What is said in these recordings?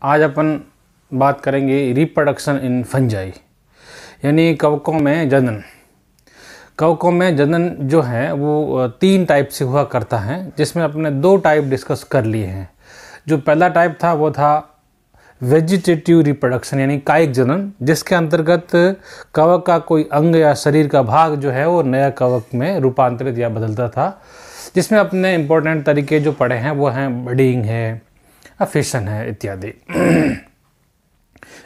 आज अपन बात करेंगे रिप्रोडक्शन इन फंजाई, यानी कवकों में जनन। कवकों में जनन जो है वो 3 टाइप से हुआ करता है, जिसमें अपने 2 टाइप डिस्कस कर लिए हैं। जो पहला टाइप था वो था वेजिटेटिव रिप्रोडक्शन यानी कायिक जनन, जिसके अंतर्गत कवक का कोई अंग या शरीर का भाग जो है वो नया कवक में रूपांतरित या बदलता था, जिसमें अपने इम्पोर्टेंट तरीके जो पढ़े हैं वो हैं बडिंग है, फिशन है इत्यादि।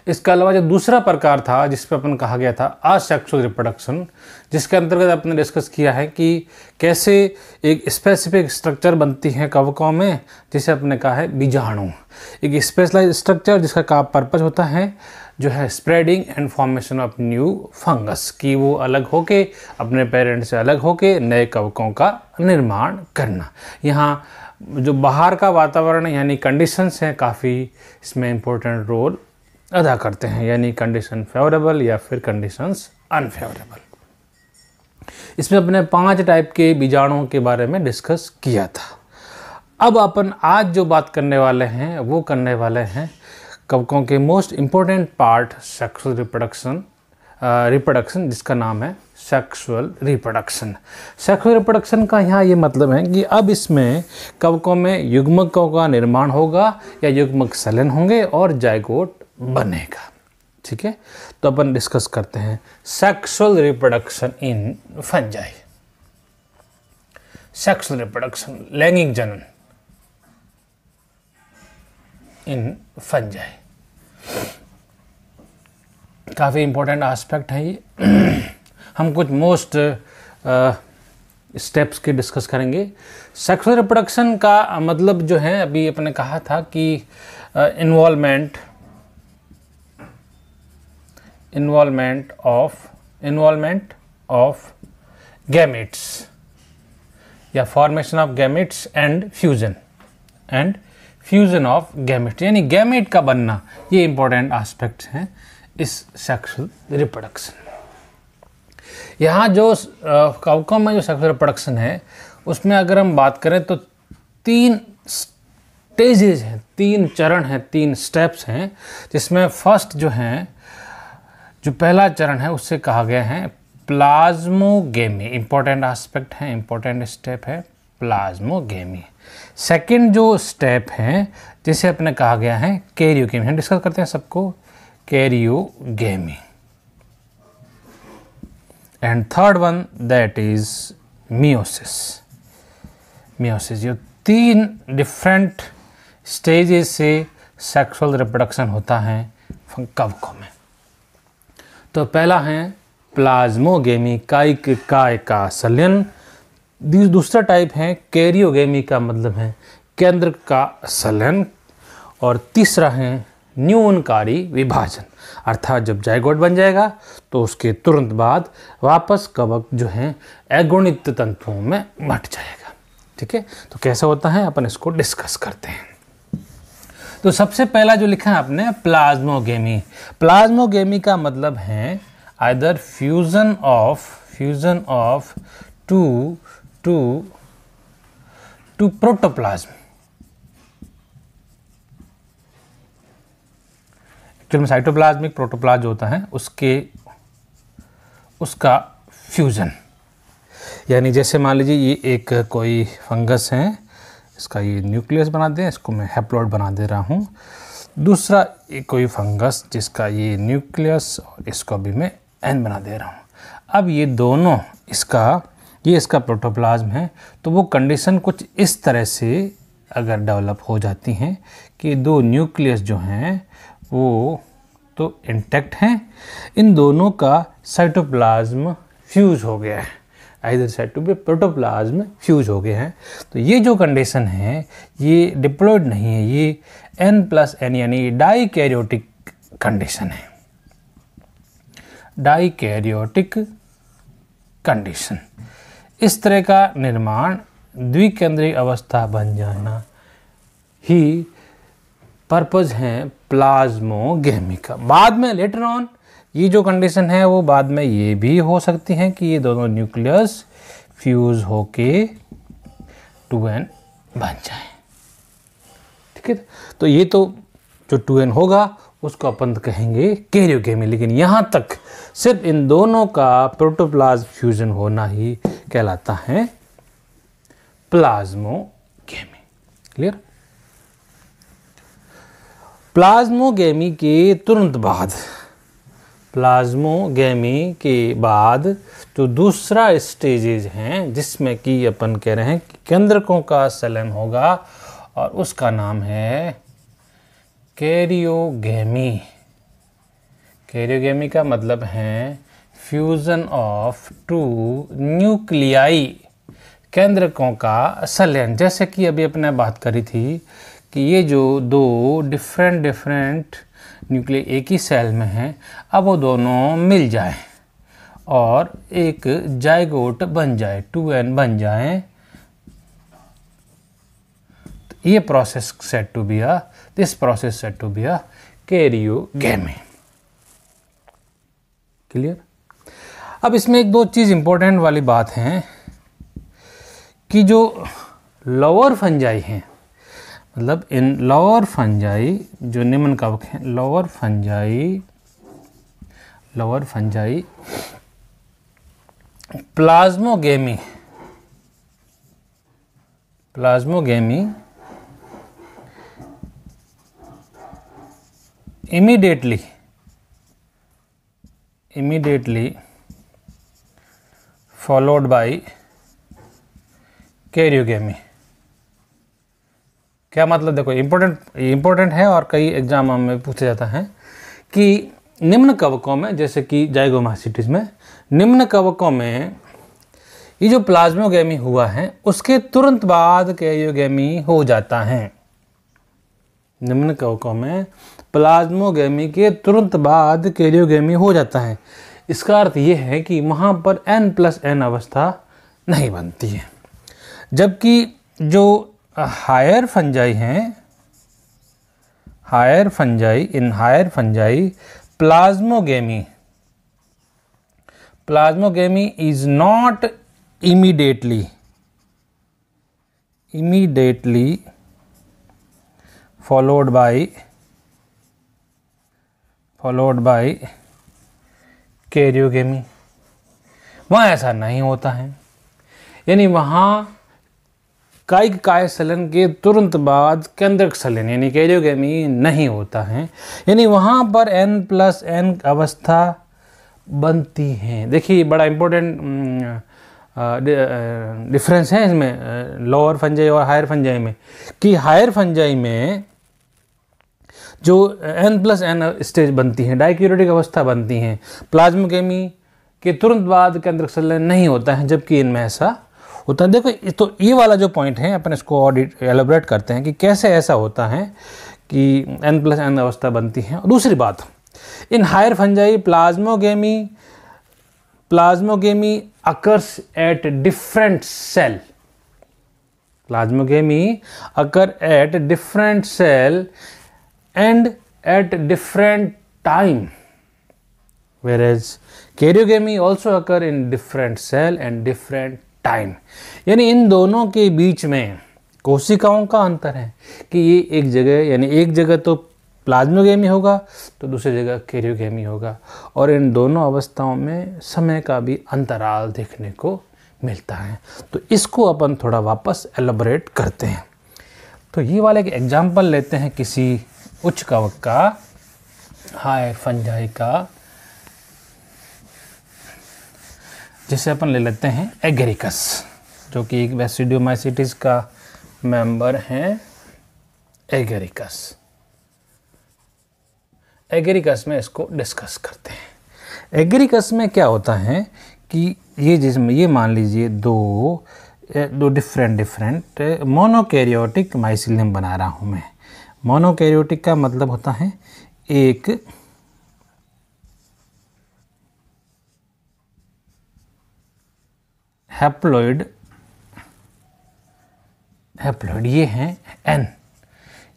इसके अलावा जो दूसरा प्रकार था जिस पर अपन कहा गया था असेक्सुअल रिप्रोडक्शन, जिसके अंतर्गत अपने डिस्कस किया है कि कैसे एक स्पेसिफिक स्ट्रक्चर बनती है कवकों में, जिसे अपने कहा है बीजाणु। एक स्पेशलाइज स्ट्रक्चर जिसका का पर्पज होता है जो है spreading and formation of new fungus, कि वो अलग होके अपने पेरेंट से अलग होके नए कवकों का निर्माण करना। यहाँ जो बाहर का वातावरण यानी कंडीशंस हैं काफ़ी इसमें इम्पोर्टेंट रोल अदा करते हैं, यानी कंडीशन फेवरेबल या फिर कंडीशंस अनफेवरेबल। इसमें अपने 5 टाइप के बीजाणुओं के बारे में डिस्कस किया था। अब अपन आज जो बात करने वाले हैं वो करने वाले हैं कवकों के most important part sexual reproduction, जिसका नाम है सेक्सुअल रिप्रोडक्शन। सेक्सुअल रिप्रोडक्शन का यहाँ ये मतलब है कि अब इसमें कवकों में युग्मकों का निर्माण होगा या युग्मक संलयन होंगे और जाइगोट बनेगा। ठीक है, तो अपन डिस्कस करते हैं sexual reproduction in fungi. Sexual reproduction, लैंगिक जनन इन फंजाई, काफ़ी इम्पोर्टेंट एस्पेक्ट है ये। हम कुछ मोस्ट स्टेप्स के डिस्कस करेंगे। सेक्सुअल रिप्रोडक्शन का मतलब जो है अभी अपने कहा था कि इन्वॉल्वमेंट ऑफ गैमेट्स या formation of gametes and fusion of gametes, यानी गैमेट का बनना, ये इंपॉर्टेंट एस्पेक्ट्स हैं इस सेक्सुअल रिप्रोडक्शन। यहाँ जो कवकों में जो सेक्सुअल रिप्रोडक्शन है उसमें अगर हम बात करें तो 3 स्टेजेस हैं, 3 चरण हैं, 3 स्टेप्स हैं, जिसमें फर्स्ट जो पहला चरण है उससे कहा गया है प्लाज्मोगेमी। इंपॉर्टेंट एस्पेक्ट है, इंपॉर्टेंट स्टेप है प्लाज्मोगेमी। सेकंड जो स्टेप है जिसे अपने कहा गया है कैरियोगेमी, हम डिस्कस करते हैं सबको, karyogamy. And third one that is meiosis. ये 3 डिफरेंट स्टेजेस से सेक्सुअल रिप्रोडक्शन होता है कवकों में। तो पहला है प्लाज्मोगेमी, कायिक काय का संलयन। दूसरा टाइप है कैरियोगेमी, का मतलब है केंद्र का संलयन। और तीसरा है न्यूनकारी विभाजन, अर्थात जब जाइगोट बन जाएगा तो उसके तुरंत बाद वापस कवक जो है अगुणित तंतुओं में बंट जाएगा। ठीक है, तो कैसा होता है अपन इसको डिस्कस करते हैं। तो सबसे पहला जो लिखा है आपने प्लाज्मोगेमी। प्लाज्मोगेमी का मतलब है either fusion of two protoplasm. Actually में साइटोप्लाज्मिक प्रोटोप्लाज्म होता है उसका फ्यूजन, यानी जैसे मान लीजिए ये एक कोई फंगस है, इसका ये न्यूक्लियस बना दें, इसको मैं हैप्लॉइड बना दे रहा हूँ। दूसरा एक कोई फंगस जिसका ये न्यूक्लियस और इसको भी मैं एन बना दे रहा हूँ। अब ये दोनों इसका प्रोटोप्लाज्म है, तो वो कंडीशन कुछ इस तरह से अगर डेवलप हो जाती हैं कि 2 न्यूक्लियस जो हैं वो तो इंटैक्ट हैं, इन दोनों का साइटोप्लाज्म फ्यूज हो गया है, either side to be protoplasm fuse हो गए हैं। तो ये जो कंडीशन है ये डिप्लॉयड नहीं है, ये N+N यानी डाइकैरियोटिक कंडीशन है। डाइकैरियोटिक कंडीशन, इस तरह का निर्माण द्विकेंद्रीय अवस्था बन जाना ही पर्पज है प्लाज्मोगेमी का। बाद में लेटर ऑन ये जो कंडीशन है वो बाद में ये भी हो सकती है कि ये दोनों न्यूक्लियस फ्यूज होके 2n बन जाए। ठीक है, तो ये तो जो 2n होगा उसको अपन कहेंगे कैरियोगेमी। लेकिन यहाँ तक सिर्फ इन दोनों का प्रोटोप्लाज्म फ्यूजन होना ही कहलाता है प्लाज्मोगेमी। क्लियर? प्लाज्मोगेमी के तुरंत बाद, प्लाज्मोगेमी के बाद जो दूसरा स्टेजेज हैं जिसमें कि अपन कह रहे हैं कि केंद्रकों का संलयन होगा और उसका नाम है कैरियोगेमी। कैरियोगेमी का मतलब है फ्यूजन ऑफ टू न्यूक्लियाई, केंद्रकों का संलयन। जैसे कि अभी अपने बात करी थी कि ये जो दो डिफरेंट न्यूक्लियाई एक ही सेल में हैं, अब वो दोनों मिल जाएं और एक जाइगोट बन जाए, 2n बन जाए, तो ये process said to be this process said to be karyogamy. Clear? अब इसमें एक दो चीज इंपॉर्टेंट वाली बात है कि जो लोअर फंजाई हैं, मतलब इन लोअर फंजाई जो निम्न कवक हैं, lower fungi plasmogamy immediately followed by karyogamy. क्या मतलब? देखो इंपॉर्टेंट है और कई एग्जाम में पूछा जाता है कि निम्न कवकों में, जैसे कि जाइगोमास्टिस में, निम्न कवकों में ये जो प्लाज्मोगेमी हुआ है उसके तुरंत बाद कैरियोगेमी हो जाता है। निम्न कवकों में प्लाज्मोगेमी के तुरंत बाद कैरियोगेमी हो जाता है। इसका अर्थ ये है कि वहाँ पर n+n अवस्था नहीं बनती है, जबकि जो हायर फंजाई हैं, higher fungi plasmogamy is not immediately followed by karyogamy. वहाँ ऐसा नहीं होता है, यानी वहाँ कायिक काय संलयन के तुरंत बाद केंद्रक संलयन यानी कैरियोगेमी नहीं होता है, यानी वहाँ पर n+n अवस्था बनती हैं। देखिए बड़ा इम्पोर्टेंट डिफरेंस है इसमें लोअर फंजाई और हायर फंजाई में, कि हायर फंजाई में जो n+n स्टेज बनती हैं, डाइक्यूरेटिक अवस्था बनती हैं, प्लाज्मोगेमी के तुरंत बाद केंद्रक संलयन नहीं होता है, जबकि इनमें ऐसा होता है। देखो तो ये वाला जो पॉइंट है अपन इसको और एलोबरेट करते हैं कि कैसे ऐसा होता है कि n+n अवस्था बनती है। और दूसरी बात, in higher fungi plasmogamy occurs at different cell. Plasmogamy occur at different cell and at different time, whereas karyogamy also occur in different cell and different time. यानी इन दोनों के बीच में कोशिकाओं का अंतर है कि ये एक जगह, यानी एक जगह तो प्लाज्मोगेमी होगा तो दूसरी जगह कैरियोगेमी होगा, और इन दोनों अवस्थाओं में समय का भी अंतराल देखने को मिलता है। तो इसको अपन थोड़ा वापस एलोबरेट करते हैं। तो ये वाले एक एग्जाम्पल लेते हैं किसी उच्च कवक का, हायर फंजाई का, जिसे अपन ले लेते हैं एगेरिकस, जो कि एक बेसिडियोमाइसीट्स का मेंबर है। एगेरिकस में इसको डिस्कस करते हैं। एगेरिकस में क्या होता है कि ये जिसमें ये मान लीजिए दो डिफरेंट मोनोकैरियोटिक माइसिलियम बना रहा हूँ मैं। मोनोकैरियोटिक का मतलब होता है एक हैप्लॉइड, ये हैं n,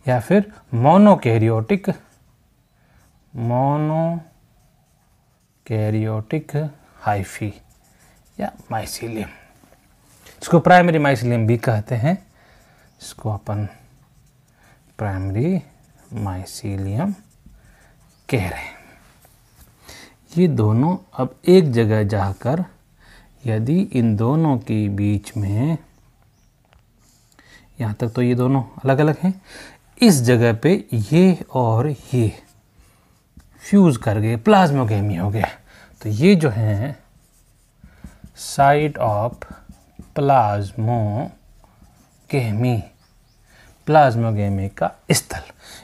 या फिर मोनोकैरियोटिक हाइफी या माइसिलियम। इसको प्राइमरी माइसिलियम भी कहते हैं, इसको अपन प्राइमरी माइसीलियम कह रहे हैं। ये दोनों अब एक जगह जाकर यदि इन दोनों के बीच में, यहाँ तक तो ये दोनों अलग अलग हैं, इस जगह पे ये और ये फ्यूज़ कर गए, प्लाज्मोगेमी हो गया। तो ये जो है साइट ऑफ प्लाज्मोगेमी, प्लाज्मोगेमी का स्थल।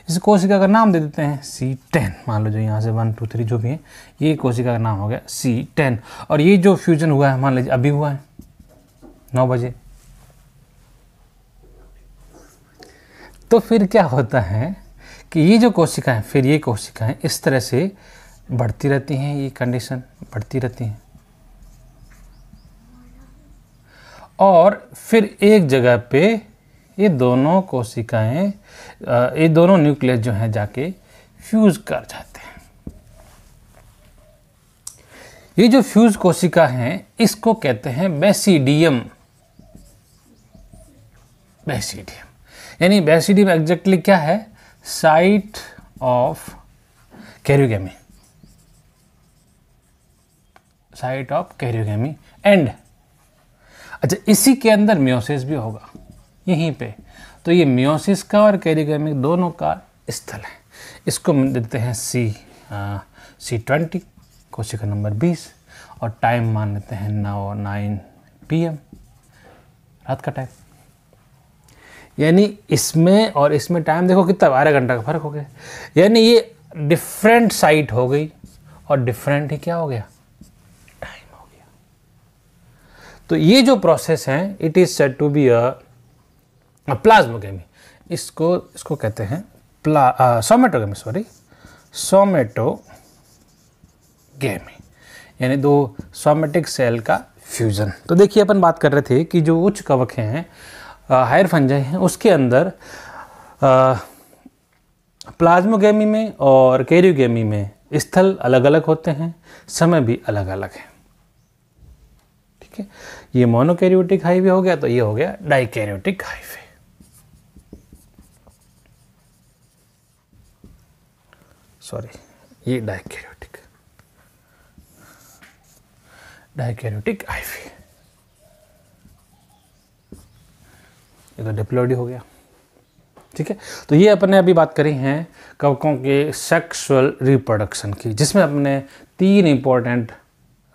इस कोशिका का नाम दे देते हैं C10। मान लो जो यहाँ से 1 2 3 जो भी है, ये कोशिका का नाम हो गया C10। और ये जो फ्यूजन हुआ है मान लीजिए अभी हुआ है 9 बजे। तो फिर क्या होता है कि ये जो कोशिकाएं, फिर ये कोशिकाएं इस तरह से बढ़ती रहती हैं, ये कंडीशन बढ़ती रहती हैं, और फिर एक जगह पे ये दोनों कोशिकाएं, ये दोनों न्यूक्लियस जो हैं जाके फ्यूज कर जाते हैं। ये जो फ्यूज कोशिका हैं इसको कहते हैं बेसिडियम। बेसिडियम यानी बेसिडियम एग्जैक्टली क्या है? Site of karyogamy, site of karyogamy and, अच्छा इसी के अंदर मियोसिस भी होगा यहीं पे। तो ये मियोसिस का और कैरियोगेमी दोनों का स्थल है। इसको देते हैं C20, कोशिका नंबर 20, और टाइम मान लेते हैं 9 PM, रात का टाइम। यानी इसमें और इसमें टाइम देखो कितना, 12 घंटा का फर्क हो गया। यानी ये डिफरेंट साइट हो गई और डिफरेंट ही क्या हो गया? टाइम हो गया। तो ये जो प्रोसेस है it is said to be a plasmogamy. इसको कहते हैं सोमेटोगेमी, सोमेटोगेमी यानी दो सोमेटिक सेल का फ्यूजन। तो देखिए अपन बात कर रहे थे कि जो उच्च कवक हैं, हायर फंजाई हैं, उसके अंदर प्लाज्मोगेमी में और कैरियोगेमी में स्थल अलग अलग होते हैं, समय भी अलग अलग है। ठीक है, ये मोनोकैरियोटिक हाईवे हो गया, तो ये हो गया डाइकैरियोटिक हाईवे। सॉरी, ये डाइकैरियोटिक हाईवे, ये तो डिप्लॉइडी हो गया। ठीक है, तो ये अपने अभी बात करी हैं कवकों के सेक्सुअल रिप्रोडक्शन की, जिसमें अपने 3 इंपॉर्टेंट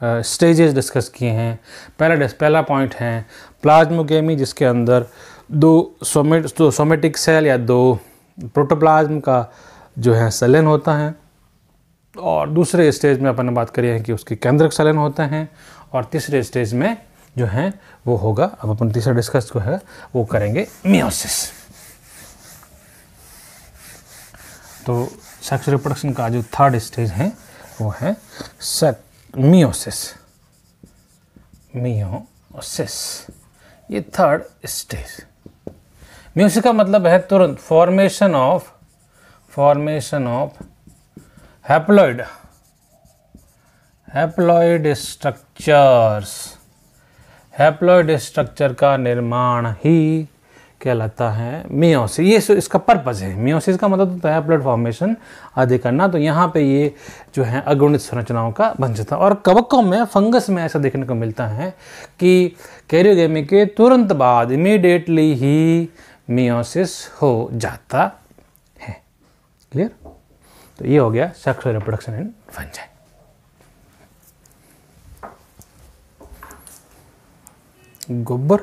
स्टेजेस डिस्कस किए हैं। पहला पॉइंट है प्लाज्मोगेमी, जिसके अंदर 2 सोमेटिक सेल या 2 प्रोटोप्लाज्म का जो है सलन होता है, और दूसरे स्टेज में अपन ने बात करी है कि उसके केंद्रक सलन होते हैं, और तीसरे स्टेज में जो है वो होगा, अब अपन तीसरा डिस्कस जो है वो करेंगे मियोसिस। तो सेक्स रिप्रोडक्शन का जो 3rd स्टेज है वो है मियोसिस। ये 3rd स्टेज। मियोसिस का मतलब है तुरंत फॉर्मेशन ऑफ हैप्लॉइड स्ट्रक्चर का निर्माण ही कहलाता है मियोसिस। ये इसका पर्पस है। मियोसिस का मतलब होता है हैप्लॉइड फॉर्मेशन आदि करना। तो यहाँ पे ये जो है अगुणित संरचनाओं का बन जाता है। और कवकों में, फंगस में ऐसा देखने को मिलता है कि कैरियोगेमी के तुरंत बाद इमीडिएटली ही मियोसिस हो जाता है। क्लियर? तो ये हो गया सेक्सुअल रिप्रोडक्शन इन फंजाई। गोबर